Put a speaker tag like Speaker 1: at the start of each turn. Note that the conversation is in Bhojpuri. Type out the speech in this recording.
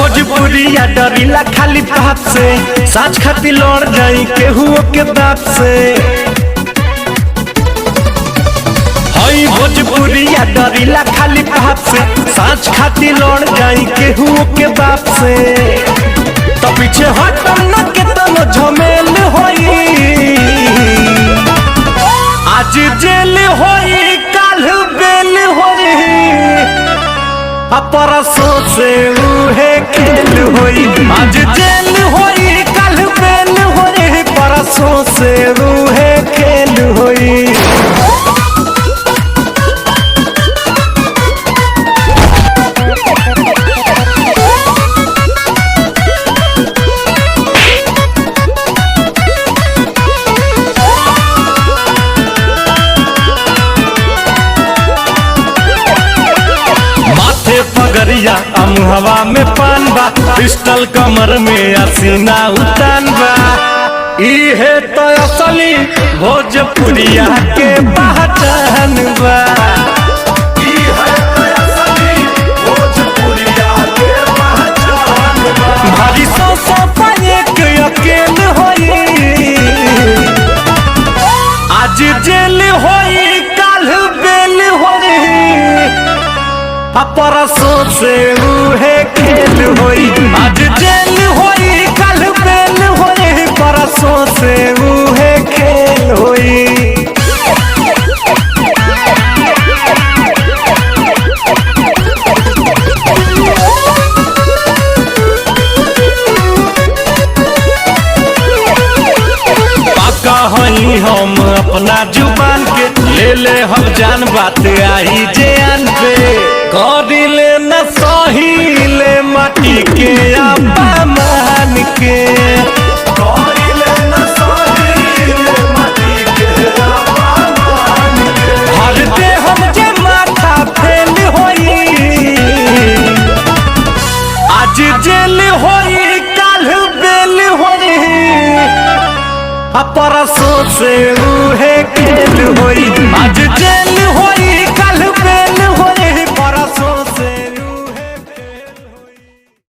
Speaker 1: भोजपुरिया डरिला खाली बाप से, साँच खाती लड़ जाई केहू के दाप से। हई भोजपुरिया डरिला खाली बाप से, साँच खाती लड़ जाई केहू के बाप से। तो पीछे हटम न के तनो झमेल होई, आज जेल होई काल बेल होई, परसों से उहे खेल होई। आज जेल होई काल बेल होई, परसों से उहे खेल होई। पगरिया अमुहवा में पान बा, पिस्टल कमर में असीना उतान बा। इहे तो असली भोजपुरिया के पहचान बा। इहे तो असली भोजपुरिया के पहचान बा। भारी सौ पाए के अकेल होई, आज जेल होई काल बेल होई, परसों से उहे खेल होई। आज जेल होई कल बेल होई, परसों से उहे खेल होई। पाका हई हम अपना जुबान के, ले ले हम जान बात आई जान पे। करिले न सहीले माटी के अपमान के, करिले न सहीले माटी के अपमान के। हर दे हम जे माथा फेल होई, आज जेल होई काल बेल होई, परसों से उहे खेल होई। आज जेल होई